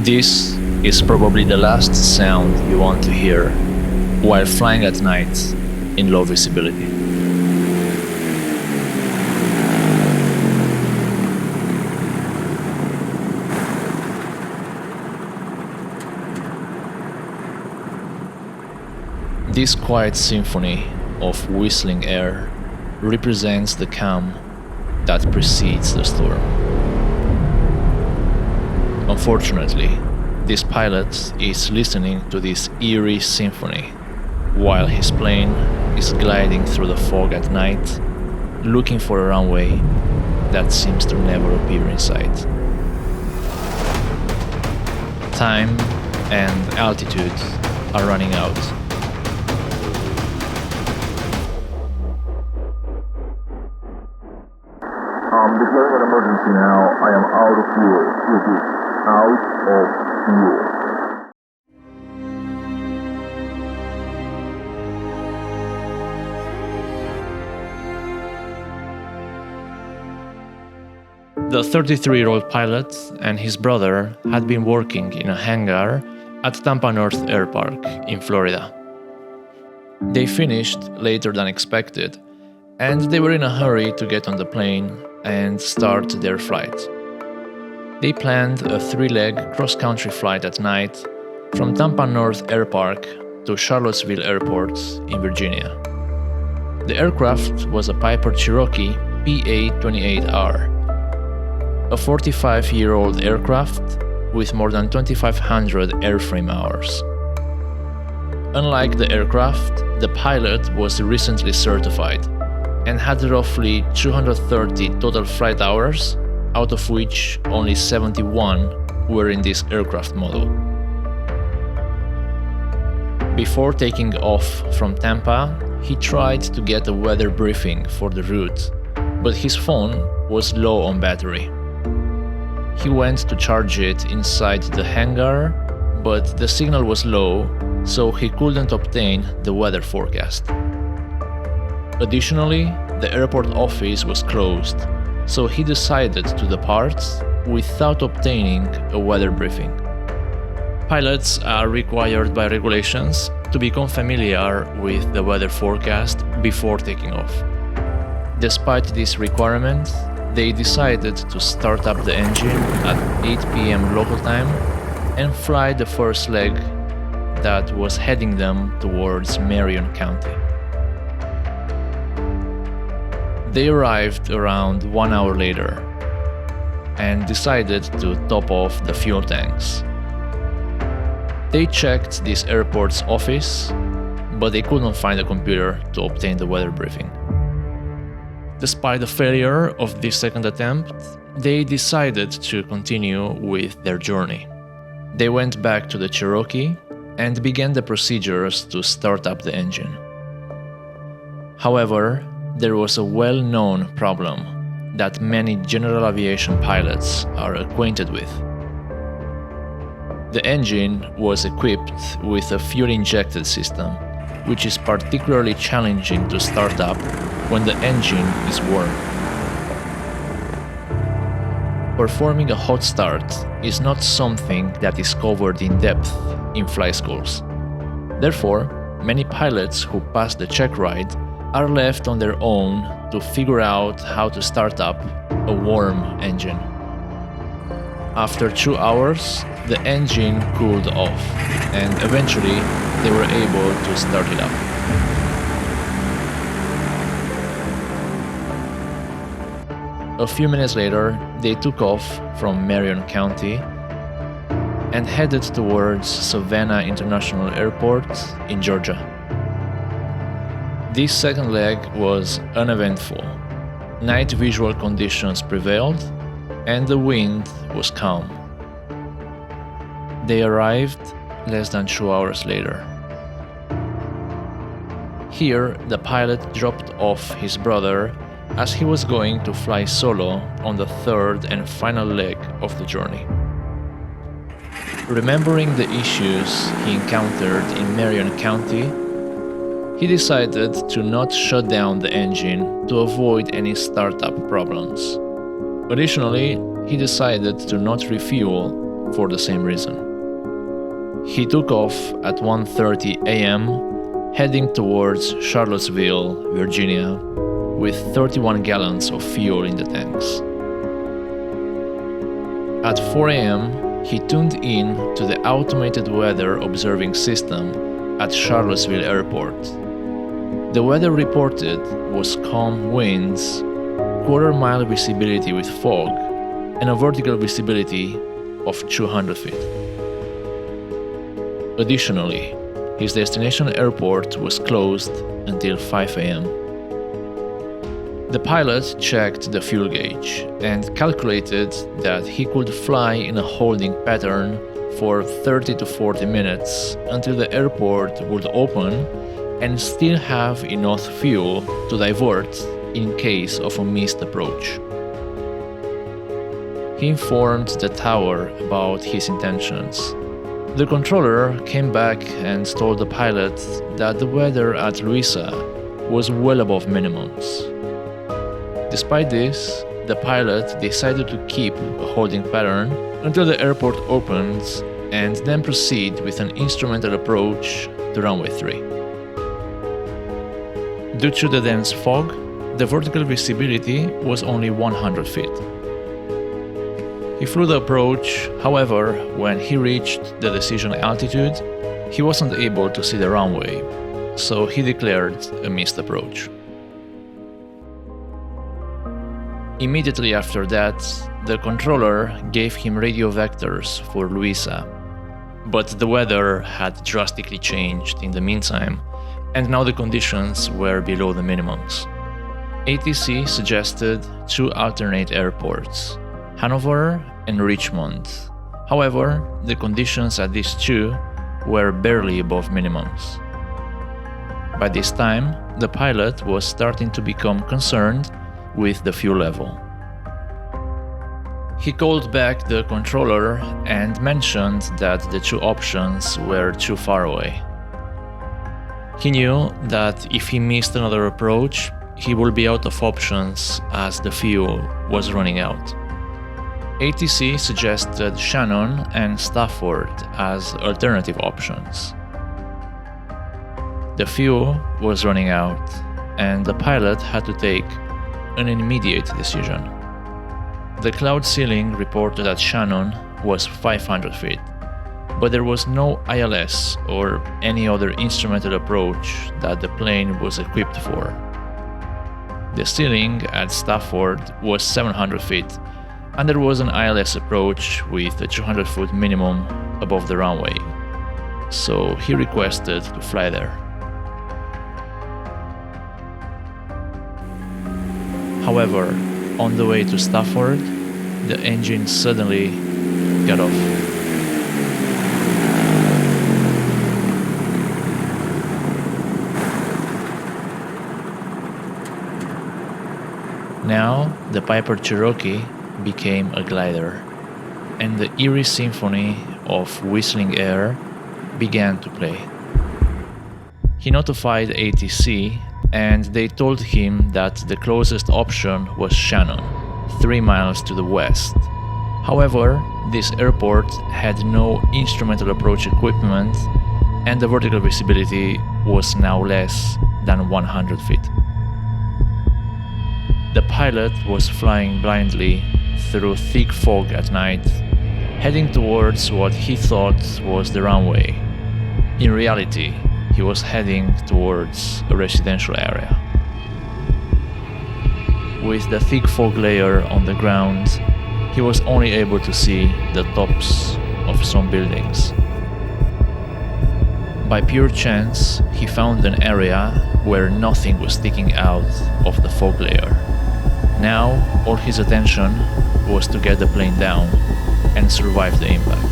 This is probably the last sound you want to hear while flying at night in low visibility. This quiet symphony of whistling air represents the calm that precedes the storm. Unfortunately, this pilot is listening to this eerie symphony while his plane is gliding through the fog at night, looking for a runway that seems to never appear in sight. Time and altitude are running out. Declaring an emergency now. I am out of fuel. Repeat, out of fuel. The 33-year-old pilot and his brother had been working in a hangar at Tampa North Air Park in Florida. They finished later than expected, and they were in a hurry to get on the plane and start their flight. They planned a 3-leg cross-country flight at night from Tampa North Air Park to Charlottesville Airport in Virginia. The aircraft was a Piper Cherokee PA-28R, a 45-year-old aircraft with more than 2,500 airframe hours. Unlike the aircraft, the pilot was recently certified and had roughly 230 total flight hours, out of which only 71 were in this aircraft model. Before taking off from Tampa, he tried to get a weather briefing for the route, but his phone was low on battery. He went to charge it inside the hangar, but the signal was low, so he couldn't obtain the weather forecast. Additionally, the airport office was closed, so he decided to depart without obtaining a weather briefing. Pilots are required by regulations to become familiar with the weather forecast before taking off. Despite this requirement, they decided to start up the engine at 8 p.m. local time and fly the first leg that was heading them towards Marion County. They arrived around 1 hour later and decided to top off the fuel tanks. They checked this airport's office, but they couldn't find a computer to obtain the weather briefing. Despite the failure of this second attempt, they decided to continue with their journey. They went back to the Cherokee and began the procedures to start up the engine. However, there was a well-known problem that many general aviation pilots are acquainted with. The engine was equipped with a fuel-injected system, which is particularly challenging to start up when the engine is warm. Performing a hot start is not something that is covered in depth in flight schools. Therefore, many pilots who pass the check ride are left on their own to figure out how to start up a warm engine. After 2 hours, the engine cooled off, and eventually they were able to start it up. A few minutes later, they took off from Marion County and headed towards Savannah International Airport in Georgia. This second leg was uneventful. Night visual conditions prevailed, and the wind was calm. They arrived less than 2 hours later. Here, the pilot dropped off his brother as he was going to fly solo on the third and final leg of the journey. Remembering the issues he encountered in Marion County, he decided to not shut down the engine to avoid any startup problems. Additionally, he decided to not refuel for the same reason. He took off at 1:30 a.m., heading towards Charlottesville, Virginia, with 31 gallons of fuel in the tanks. At 4 a.m., he tuned in to the automated weather observing system at Charlottesville Airport. The weather reported was calm winds, quarter-mile visibility with fog, and a vertical visibility of 200 feet. Additionally, his destination airport was closed until 5 a.m. The pilot checked the fuel gauge and calculated that he could fly in a holding pattern for 30 to 40 minutes until the airport would open and still have enough fuel to divert in case of a missed approach. He informed the tower about his intentions. The controller came back and told the pilot that the weather at Louisa was well above minimums. Despite this, the pilot decided to keep a holding pattern until the airport opens and then proceed with an instrumental approach to runway 3. Due to the dense fog, the vertical visibility was only 100 feet. He flew the approach, however, when he reached the decision altitude, he wasn't able to see the runway, so he declared a missed approach. Immediately after that, the controller gave him radio vectors for Louisa, but the weather had drastically changed in the meantime, and now the conditions were below the minimums. ATC suggested 2 alternate airports, Hanover and Richmond. However, the conditions at these 2 were barely above minimums. By this time, the pilot was starting to become concerned with the fuel level. He called back the controller and mentioned that the 2 options were too far away. He knew that if he missed another approach, he would be out of options as the fuel was running out. ATC suggested Shannon and Stafford as alternative options. The fuel was running out, and the pilot had to take an immediate decision. The cloud ceiling reported that Shannon was 500 feet, but there was no ILS or any other instrumental approach that the plane was equipped for. The ceiling at Stafford was 700 feet, and there was an ILS approach with a 200-foot minimum above the runway, so he requested to fly there. However, on the way to Stafford, the engine suddenly got off. Now, the Piper Cherokee became a glider, and the eerie symphony of whistling air began to play. He notified ATC, and they told him that the closest option was Shannon, 3 miles to the west. However, this airport had no instrumental approach equipment, and the vertical visibility was now less than 100 feet. The pilot was flying blindly through thick fog at night, heading towards what he thought was the runway. In reality, he was heading towards a residential area. With the thick fog layer on the ground, he was only able to see the tops of some buildings. By pure chance, he found an area where nothing was sticking out of the fog layer. Now, all his attention was to get the plane down and survive the impact.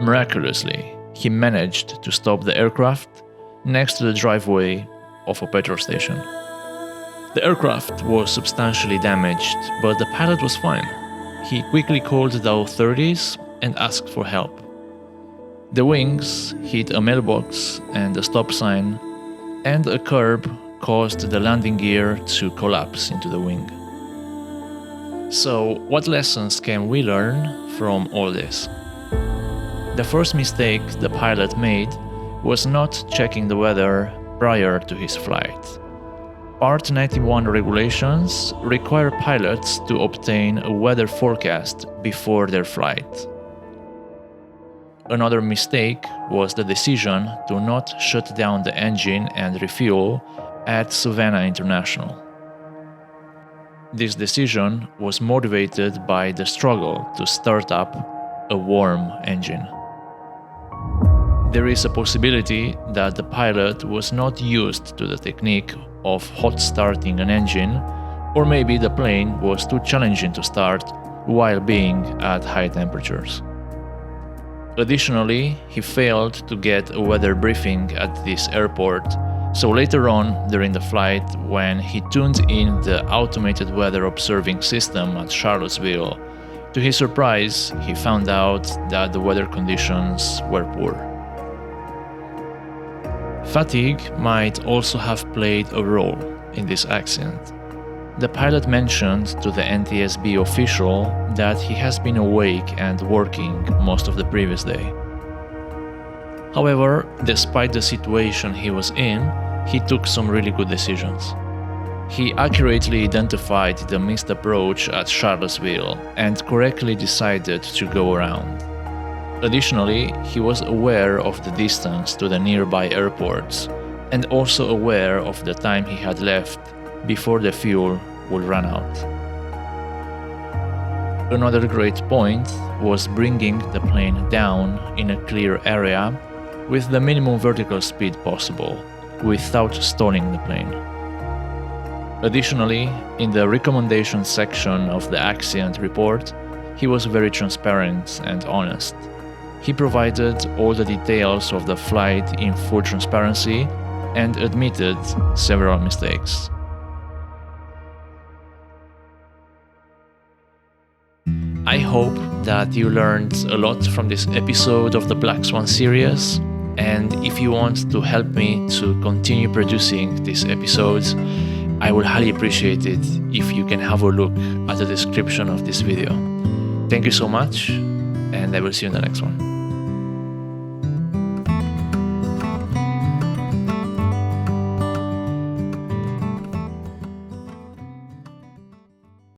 Miraculously, he managed to stop the aircraft next to the driveway of a petrol station. The aircraft was substantially damaged, but the pilot was fine. He quickly called the authorities and asked for help. The wings hit a mailbox and a stop sign, and a curb caused the landing gear to collapse into the wing. So, what lessons can we learn from all this? The first mistake the pilot made was not checking the weather prior to his flight. Part 91 regulations require pilots to obtain a weather forecast before their flight. Another mistake was the decision to not shut down the engine and refuel at Savannah International. This decision was motivated by the struggle to start up a warm engine. There is a possibility that the pilot was not used to the technique of hot starting an engine, or maybe the plane was too challenging to start while being at high temperatures. Additionally, he failed to get a weather briefing at this airport, so later on during the flight, when he tuned in the automated weather observing system at Charlottesville, to his surprise, he found out that the weather conditions were poor. Fatigue might also have played a role in this accident. The pilot mentioned to the NTSB official that he has been awake and working most of the previous day. However, despite the situation he was in, he took some really good decisions. He accurately identified the missed approach at Charlottesville and correctly decided to go around. Additionally, he was aware of the distance to the nearby airports and also aware of the time he had left before the fuel would run out. Another great point was bringing the plane down in a clear area with the minimum vertical speed possible, without stalling the plane. Additionally, in the recommendation section of the accident report, he was very transparent and honest. He provided all the details of the flight in full transparency and admitted several mistakes. I hope that you learned a lot from this episode of the Black Swan series, and if you want to help me to continue producing these episodes, I would highly appreciate it if you can have a look at the description of this video. Thank you so much, and I will see you in the next one.